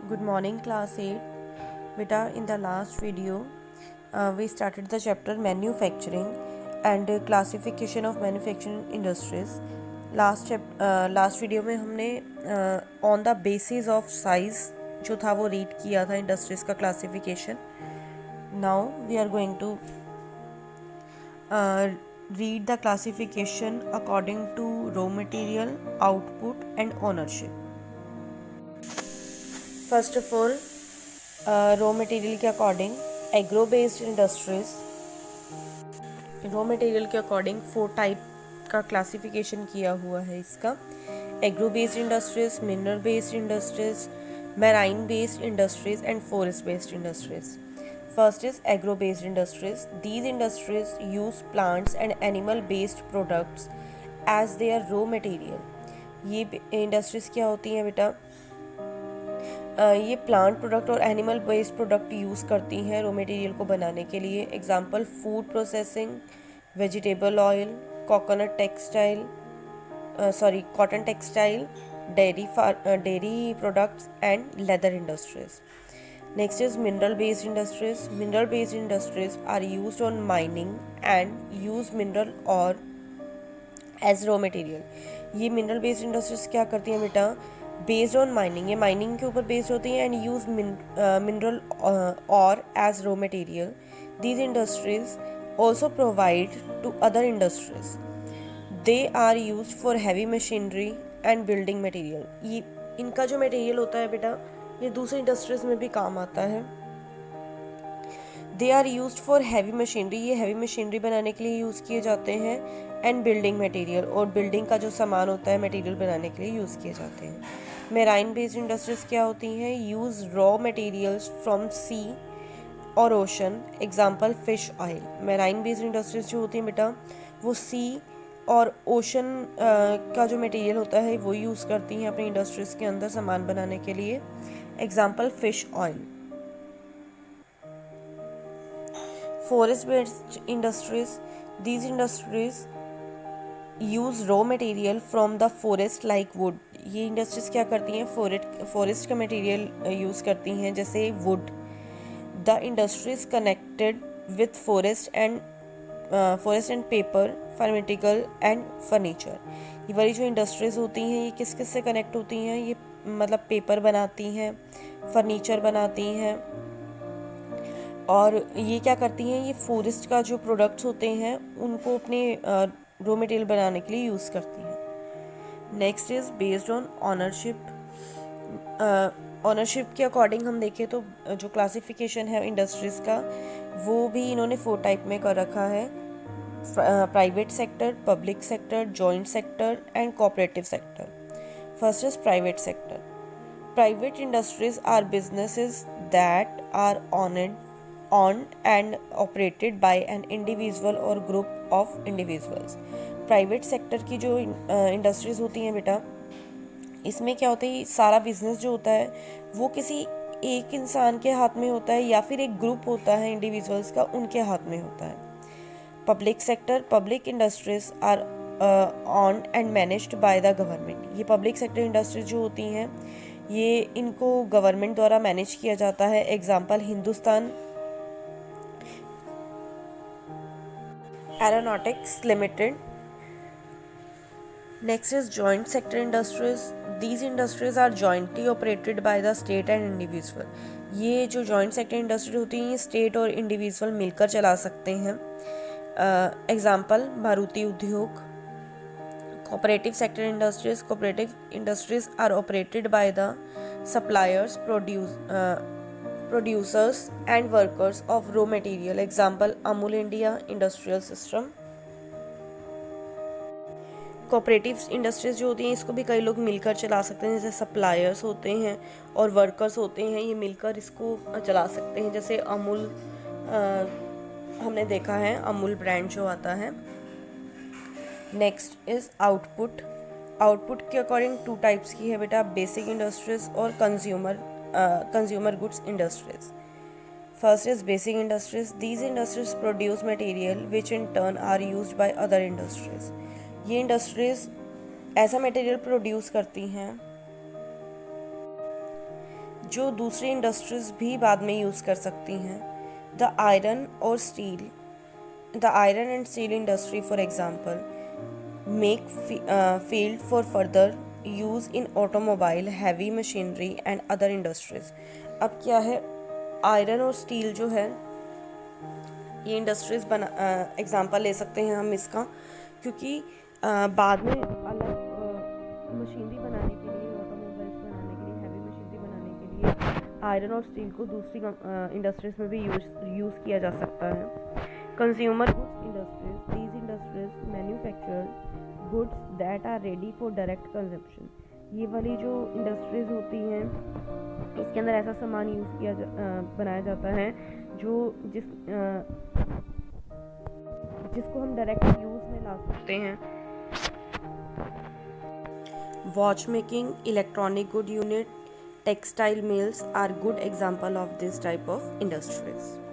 Good morning, class 8. Beta, in the last video, we started the chapter manufacturing and classification of manufacturing industries. Last video में हमने on the basis of size जो था वो read किया था industries का classification. Now we are going to read the classification according to raw material, output and ownership. First of all, raw material के according agro based industries, raw material के according 4 type का classification किया हुआ है इसका. Agro based industries, mineral based industries, marine based industries and forest based industries. First is agro based industries. These industries use plants and animal based products as their raw material. ये industries क्या होती हैं बेटा? ये plant product और animal based product use करती हैं raw material को बनाने के लिए. Example food processing, vegetable oil, cotton textile, dairy products and leather industries. Next is mineral based industries. Mineral based industries are used on mining and use mineral ore as raw material. ये mineral based industries क्या करती हैं बेटा? Based on mining, ये mining के ऊपर based होती हैं and use mineral ore as raw material. These industries also provide to other industries. They are use for heavy machinery and building material. ये इनका जो मटेरियल होता है बेटा, ये दूसरी इंडस्ट्रीज में भी काम आता है. They are use for heavy machinery, ये हैवी मशीनरी बनाने के लिए यूज़ किए जाते हैं. एंड बिल्डिंग मटेरियल, और बिल्डिंग का जो सामान होता है मटेरियल बनाने के लिए यूज़ किए जाते हैं. मेराइन बेस्ड इंडस्ट्रीज क्या होती हैं? यूज़ रॉ मटेरियल्स फ्रॉम सी और ocean. Example fish oil. Marine based industries जो होती हैं बेटा, वो सी और ओशन का जो मटेरियल होता है वो यूज़ करती हैं अपनी इंडस्ट्रीज के अंदर सामान बनाने के लिए. Example fish oil. Forest based industries. These industries use raw material from the forest like wood. ये इंडस्ट्रीज क्या करती हैं? फॉरेस्ट का मटेरियल यूज़ करती हैं, जैसे would. The industries connected with forest and paper, pharmaceutical and furniture. ये वाली जो इंडस्ट्रीज होती हैं ये किस किस से कनेक्ट होती हैं? ये मतलब पेपर बनाती हैं, फर्नीचर बनाती हैं, और ये क्या करती हैं? ये फॉरेस्ट का जो प्रोडक्ट्स होते हैं उनको अपने रॉ मटेरियल बनाने के लिए यूज़ करती हैं. Next is based on ownership. Ownership के अकॉर्डिंग हम देखें तो जो क्लासिफिकेशन है इंडस्ट्रीज़ का, वो भी इन्होंने 4 टाइप में कर रखा है. Private sector, public sector, joint sector and cooperative sector. First is private sector. Private industries are businesses that are owned and operated by an individual or group of individuals. Private sector की जो industries होती हैं बेटा, इसमें क्या होता है? सारा बिजनेस जो होता है वो किसी एक इंसान के हाथ में होता है या फिर एक ग्रुप होता है इंडिविजुअल्स का, उनके हाथ में होता है. Public sector. Public industries are owned and managed by the government. ये पब्लिक सेक्टर इंडस्ट्रीज जो होती हैं ये इनको गवर्नमेंट द्वारा मैनेज किया जाता है. Example Hindustan Aeronautics Limited. Next is joint sector industries. These industries are jointly operated by the state and individual. ये जो joint sector industry होती हैं, स्टेट और इंडिविजुअल मिलकर चला सकते हैं. Example Maruti Udyog. Cooperative sector industries. Cooperative industries are operated by the suppliers, producers and workers of raw material. Example Amul India Industrial System. Cooperative industries जो होती हैं इसको भी कई लोग मिलकर चला सकते हैं, जैसे सप्लायर्स होते हैं और वर्कर्स होते हैं, ये मिलकर इसको चला सकते हैं. जैसे अमूल हमने देखा है, अमूल ब्रांड जो आता है. Next is output. आउटपुट के अकॉर्डिंग 2 टाइप्स की है बेटा, बेसिक इंडस्ट्रीज और consumer goods industries. First is basic industries. These industries produce material which in turn are used by other industries. ये इंडस्ट्रीज ऐसा मटेरियल प्रोड्यूस करती हैं जो दूसरी इंडस्ट्रीज भी बाद में यूज़ कर सकती हैं। The iron and steel industry for example make field for further use in automobile, heavy machinery and other industries. अब क्या है, आयरन और स्टील जो है ये इंडस्ट्रीज एग्जांपल ले सकते हैं हम इसका, क्योंकि बाद में अलग मशीनरी बनाने के लिए, ऑटोमोबाइल्स बनाने के लिए, हैवी मशीनरी बनाने के लिए आयरन और स्टील को दूसरी इंडस्ट्रीज में भी यूज़ किया जा सकता है। Consumer goods industries, these industries manufacture goods that are ready for direct consumption. ये वाली जो इंडस्ट्रीज होती हैं इसके अंदर ऐसा सामान बनाया जाता है जो जिसको हम डायरेक्ट यूज़ में ला सकते हैं। Watch making, electronic good unit, textile mills are good example of this type of industries.